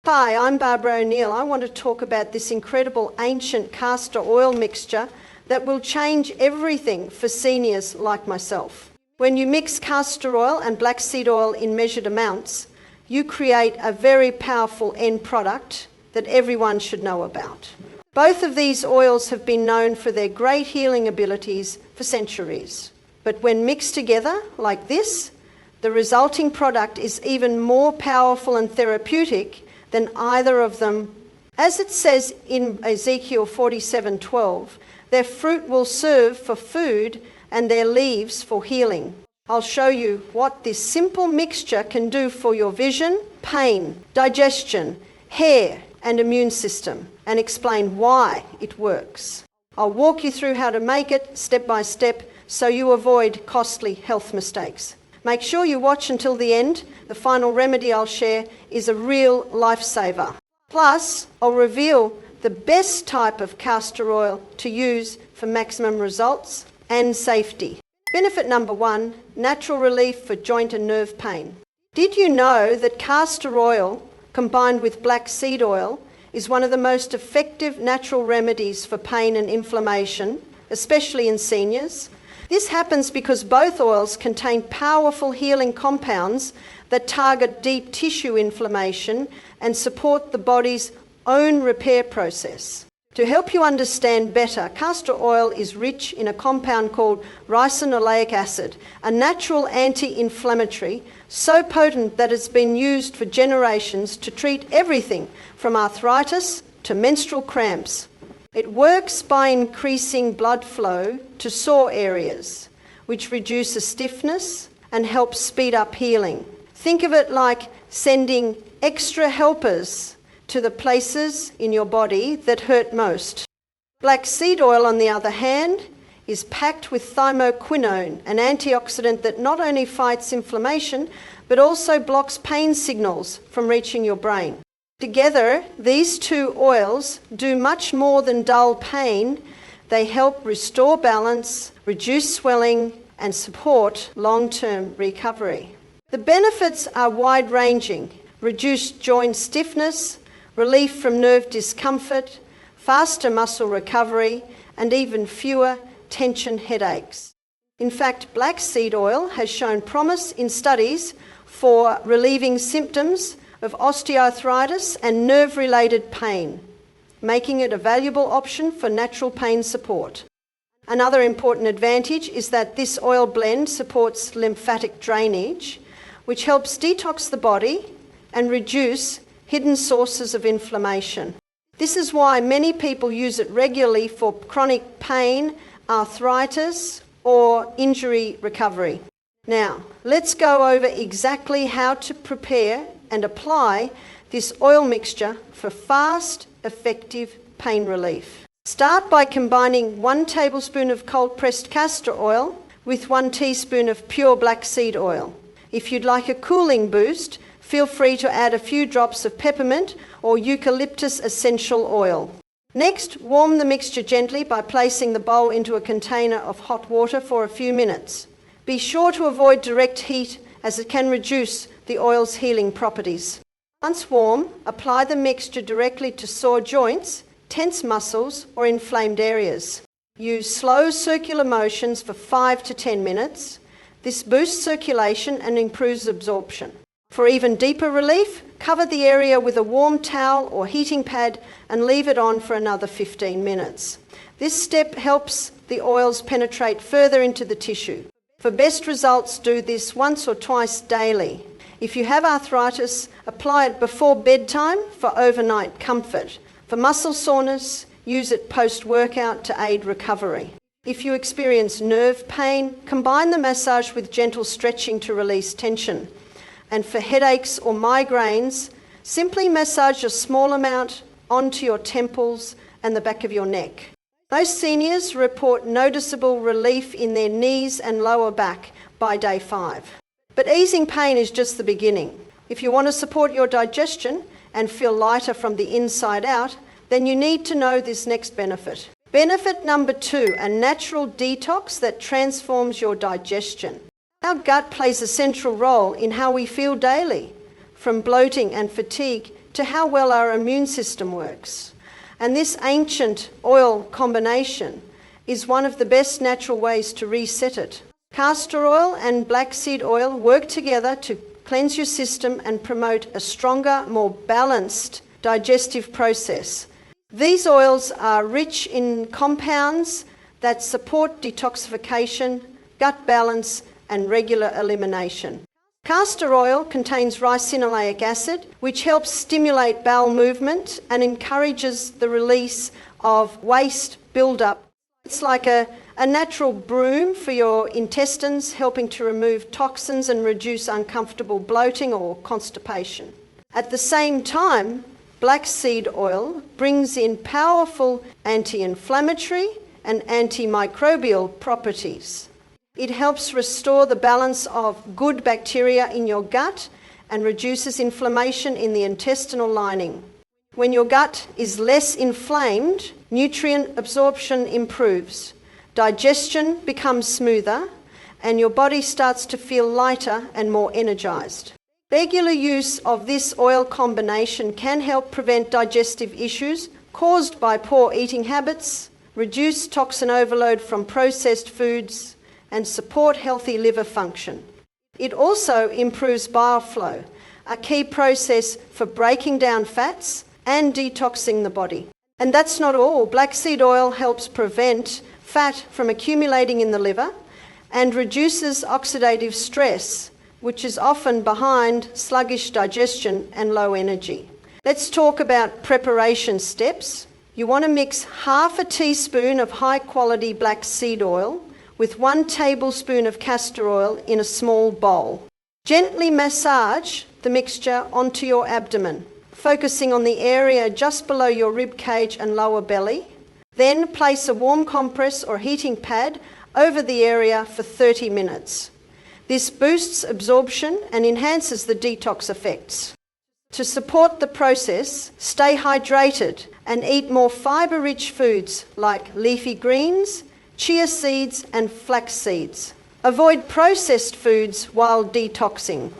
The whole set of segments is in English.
Hi, I'm Barbara O'Neill. I want to talk about this incredible ancient castor oil mixture that will change everything for seniors like myself. When you mix castor oil and black seed oil in measured amounts, you create a very powerful end product that everyone should know about. Both of these oils have been known for their great healing abilities for centuries. But when mixed together like this, the resulting product is even more powerful and therapeutic than either of them. As it says in Ezekiel 47:12, their fruit will serve for food and their leaves for healing. I'll show you what this simple mixture can do for your vision, pain, digestion, hair, and immune system, and explain why it works. I'll walk you through how to make it step by step so you avoid costly health mistakes. Make sure you watch until the end. The final remedy I'll share is a real lifesaver. Plus, I'll reveal the best type of castor oil to use for maximum results and safety. Benefit number 1, natural relief for joint and nerve pain. Did you know that castor oil combined with black seed oil is one of the most effective natural remedies for pain and inflammation, especially in seniors? This happens because both oils contain powerful healing compounds that target deep tissue inflammation and support the body's own repair process. To help you understand better, castor oil is rich in a compound called ricinoleic acid, a natural anti-inflammatory so potent that it's been used for generations to treat everything from arthritis to menstrual cramps. It works by increasing blood flow to sore areas, which reduces stiffness and helps speed up healing. Think of it like sending extra helpers to the places in your body that hurt most. Black seed oil, on the other hand, is packed with thymoquinone, an antioxidant that not only fights inflammation, but also blocks pain signals from reaching your brain. Together, these two oils do much more than dull pain. They help restore balance, reduce swelling, and support long-term recovery. The benefits are wide-ranging: reduced joint stiffness, relief from nerve discomfort, faster muscle recovery, and even fewer tension headaches. In fact, black seed oil has shown promise in studies for relieving symptoms of osteoarthritis and nerve-related pain, making it a valuable option for natural pain support. Another important advantage is that this oil blend supports lymphatic drainage, which helps detox the body and reduce hidden sources of inflammation. This is why many people use it regularly for chronic pain, arthritis, or injury recovery. Now, let's go over exactly how to prepare and apply this oil mixture for fast, effective pain relief. Start by combining 1 tablespoon of cold-pressed castor oil with 1 teaspoon of pure black seed oil. If you'd like a cooling boost, feel free to add a few drops of peppermint or eucalyptus essential oil. Next, warm the mixture gently by placing the bowl into a container of hot water for a few minutes. Be sure to avoid direct heat as it can reduce the oil's healing properties. Once warm, apply the mixture directly to sore joints, tense muscles, or inflamed areas. Use slow circular motions for 5 to 10 minutes. This boosts circulation and improves absorption. For even deeper relief, cover the area with a warm towel or heating pad and leave it on for another 15 minutes. This step helps the oils penetrate further into the tissue. For best results, do this once or twice daily. If you have arthritis, apply it before bedtime for overnight comfort. For muscle soreness, use it post-workout to aid recovery. If you experience nerve pain, combine the massage with gentle stretching to release tension. And for headaches or migraines, simply massage a small amount onto your temples and the back of your neck. Most seniors report noticeable relief in their knees and lower back by day 5. But easing pain is just the beginning. If you want to support your digestion and feel lighter from the inside out, then you need to know this next benefit. Benefit number 2, a natural detox that transforms your digestion. Our gut plays a central role in how we feel daily, from bloating and fatigue to how well our immune system works. And this ancient oil combination is one of the best natural ways to reset it. Castor oil and black seed oil work together to cleanse your system and promote a stronger, more balanced digestive process. These oils are rich in compounds that support detoxification, gut balance, and regular elimination. Castor oil contains ricinoleic acid, which helps stimulate bowel movement and encourages the release of waste buildup. It's like a natural broom for your intestines, helping to remove toxins and reduce uncomfortable bloating or constipation. At the same time, black seed oil brings in powerful anti-inflammatory and antimicrobial properties. It helps restore the balance of good bacteria in your gut and reduces inflammation in the intestinal lining. When your gut is less inflamed, nutrient absorption improves, digestion becomes smoother, and your body starts to feel lighter and more energized. Regular use of this oil combination can help prevent digestive issues caused by poor eating habits, reduce toxin overload from processed foods, and support healthy liver function. It also improves bile flow, a key process for breaking down fats and detoxing the body. And that's not all. Black seed oil helps prevent fat from accumulating in the liver and reduces oxidative stress, which is often behind sluggish digestion and low energy. Let's talk about preparation steps. You want to mix half a teaspoon of high-quality black seed oil with 1 tablespoon of castor oil in a small bowl. Gently massage the mixture onto your abdomen, focusing on the area just below your rib cage and lower belly. Then place a warm compress or heating pad over the area for 30 minutes. This boosts absorption and enhances the detox effects. To support the process, stay hydrated and eat more fibre-rich foods like leafy greens, chia seeds and flax seeds. Avoid processed foods while detoxing.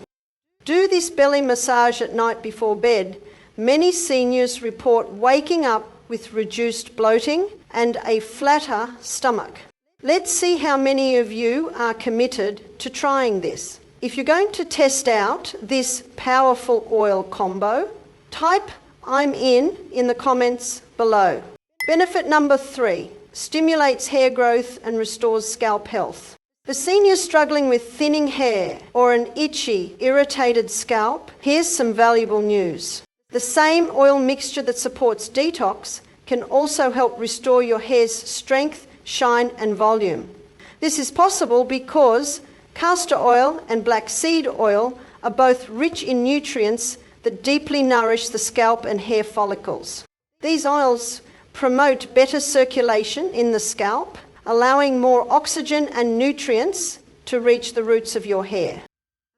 Do this belly massage at night before bed. Many seniors report waking up with reduced bloating and a flatter stomach. Let's see how many of you are committed to trying this. If you're going to test out this powerful oil combo, type "I'm in the comments below. Benefit number 3. Stimulates hair growth and restores scalp health. For seniors struggling with thinning hair or an itchy, irritated scalp, here's some valuable news. The same oil mixture that supports detox can also help restore your hair's strength, shine and volume. This is possible because castor oil and black seed oil are both rich in nutrients that deeply nourish the scalp and hair follicles. These oils promote better circulation in the scalp, allowing more oxygen and nutrients to reach the roots of your hair.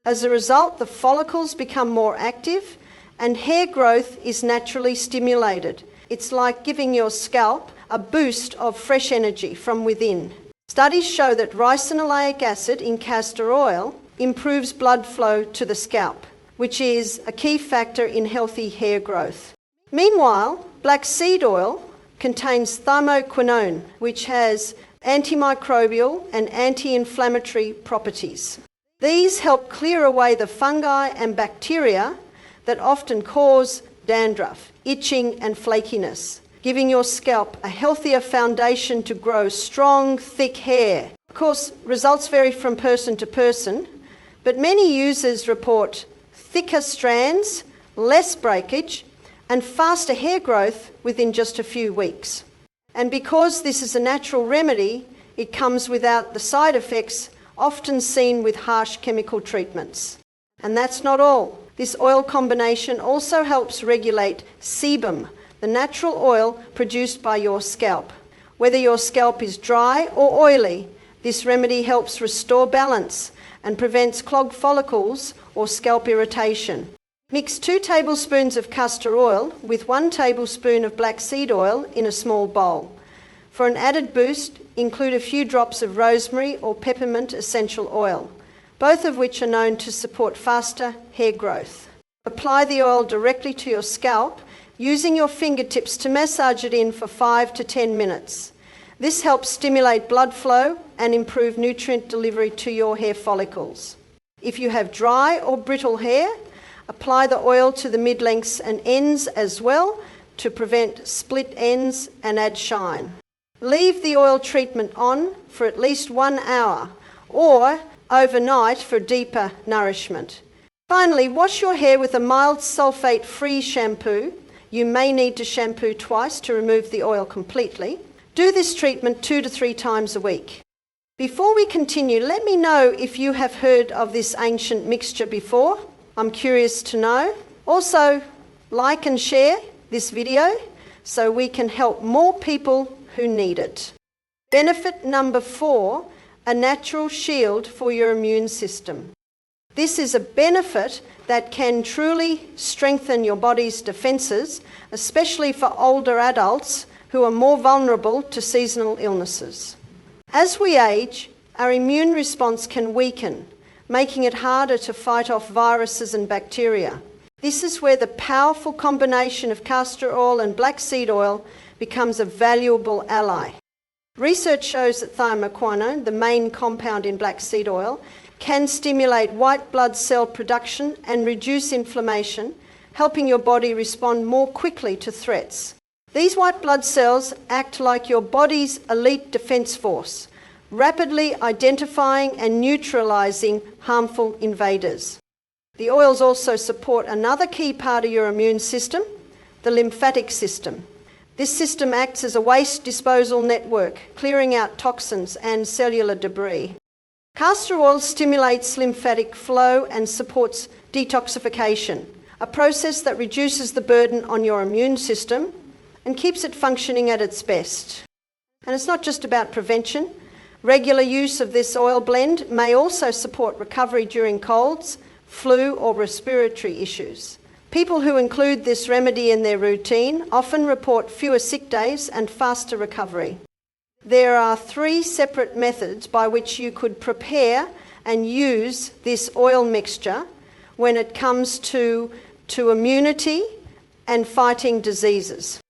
As a result, the follicles become more active and hair growth is naturally stimulated. It's like giving your scalp a boost of fresh energy from within. Studies show that ricinoleic acid in castor oil improves blood flow to the scalp, which is a key factor in healthy hair growth. Meanwhile, black seed oil contains thymoquinone, which has antimicrobial and anti-inflammatory properties. These help clear away the fungi and bacteria that often cause dandruff, itching and flakiness, giving your scalp a healthier foundation to grow strong, thick hair. Of course, results vary from person to person, but many users report thicker strands, less breakage, and faster hair growth within just a few weeks. And because this is a natural remedy, it comes without the side effects often seen with harsh chemical treatments. And that's not all. This oil combination also helps regulate sebum, the natural oil produced by your scalp. Whether your scalp is dry or oily, this remedy helps restore balance and prevents clogged follicles or scalp irritation. Mix 2 tablespoons of castor oil with 1 tablespoon of black seed oil in a small bowl. For an added boost, include a few drops of rosemary or peppermint essential oil, both of which are known to support faster hair growth. Apply the oil directly to your scalp, using your fingertips to massage it in for 5 to 10 minutes. This helps stimulate blood flow and improve nutrient delivery to your hair follicles. If you have dry or brittle hair, apply the oil to the mid-lengths and ends as well to prevent split ends and add shine. Leave the oil treatment on for at least 1 hour or overnight for deeper nourishment. Finally, wash your hair with a mild sulfate-free shampoo. You may need to shampoo twice to remove the oil completely. Do this treatment 2 to 3 times a week. Before we continue, let me know if you have heard of this ancient mixture before. I'm curious to know. Also, like and share this video so we can help more people who need it. Benefit number 4, a natural shield for your immune system. This is a benefit that can truly strengthen your body's defences, especially for older adults who are more vulnerable to seasonal illnesses. As we age, our immune response can weaken, making it harder to fight off viruses and bacteria. This is where the powerful combination of castor oil and black seed oil becomes a valuable ally. Research shows that thiamoquinone, the main compound in black seed oil, can stimulate white blood cell production and reduce inflammation, helping your body respond more quickly to threats. These white blood cells act like your body's elite defense force, rapidly identifying and neutralizing harmful invaders. The oils also support another key part of your immune system, the lymphatic system. This system acts as a waste disposal network, clearing out toxins and cellular debris. Castor oil stimulates lymphatic flow and supports detoxification, a process that reduces the burden on your immune system and keeps it functioning at its best. And it's not just about prevention. Regular use of this oil blend may also support recovery during colds, flu, or respiratory issues. People who include this remedy in their routine often report fewer sick days and faster recovery. There are 3 separate methods by which you could prepare and use this oil mixture when it comes to immunity and fighting diseases.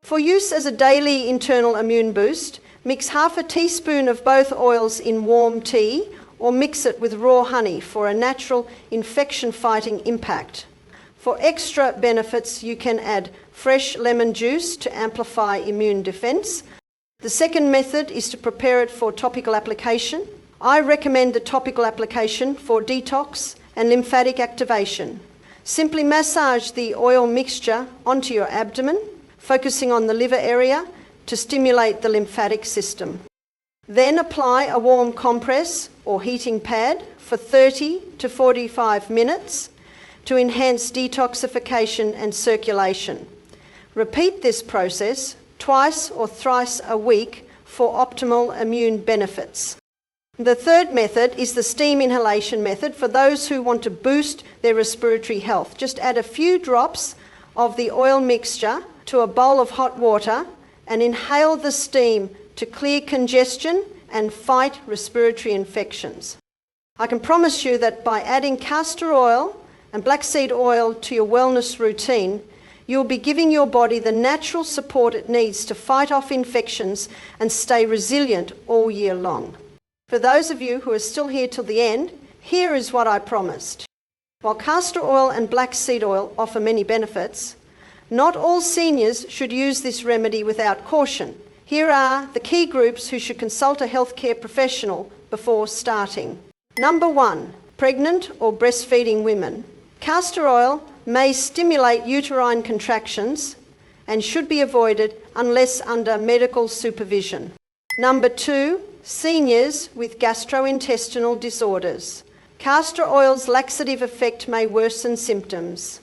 For use as a daily internal immune boost, mix half a teaspoon of both oils in warm tea or mix it with raw honey for a natural infection-fighting impact. For extra benefits, you can add fresh lemon juice to amplify immune defense. The second method is to prepare it for topical application. I recommend the topical application for detox and lymphatic activation. Simply massage the oil mixture onto your abdomen, focusing on the liver area to stimulate the lymphatic system. Then apply a warm compress or heating pad for 30 to 45 minutes to enhance detoxification and circulation. Repeat this process twice or thrice a week for optimal immune benefits. The third method is the steam inhalation method for those who want to boost their respiratory health. Just add a few drops of the oil mixture to a bowl of hot water and inhale the steam to clear congestion and fight respiratory infections. I can promise you that by adding castor oil and black seed oil to your wellness routine, you'll be giving your body the natural support it needs to fight off infections and stay resilient all year long. For those of you who are still here till the end, here is what I promised. While castor oil and black seed oil offer many benefits, not all seniors should use this remedy without caution. Here are the key groups who should consult a healthcare professional before starting. Number 1, pregnant or breastfeeding women. Castor oil may stimulate uterine contractions and should be avoided unless under medical supervision. Number 2, seniors with gastrointestinal disorders. Castor oil's laxative effect may worsen symptoms.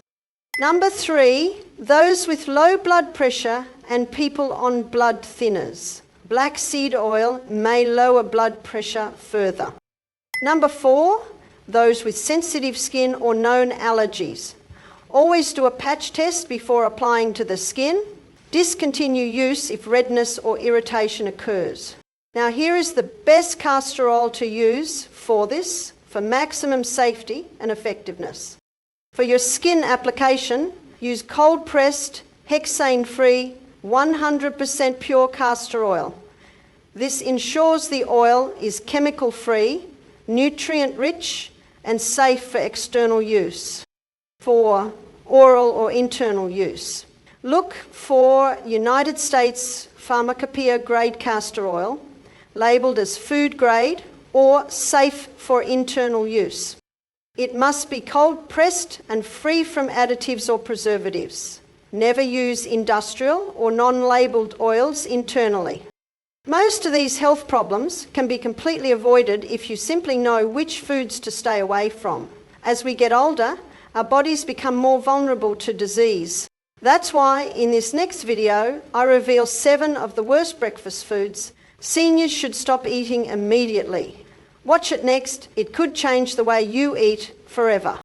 Number 3, those with low blood pressure and people on blood thinners. Black seed oil may lower blood pressure further. Number 4, those with sensitive skin or known allergies. Always do a patch test before applying to the skin. Discontinue use if redness or irritation occurs. Now here is the best castor oil to use for this, for maximum safety and effectiveness. For your skin application, use cold-pressed, hexane-free, 100% pure castor oil. This ensures the oil is chemical-free, nutrient-rich, and safe for external use, for oral or internal use. Look for United States Pharmacopoeia grade castor oil, labelled as food grade or safe for internal use. It must be cold-pressed and free from additives or preservatives. Never use industrial or non-labelled oils internally. Most of these health problems can be completely avoided if you simply know which foods to stay away from. As we get older, our bodies become more vulnerable to disease. That's why in this next video, I reveal 7 of the worst breakfast foods seniors should stop eating immediately. Watch it next. It could change the way you eat forever.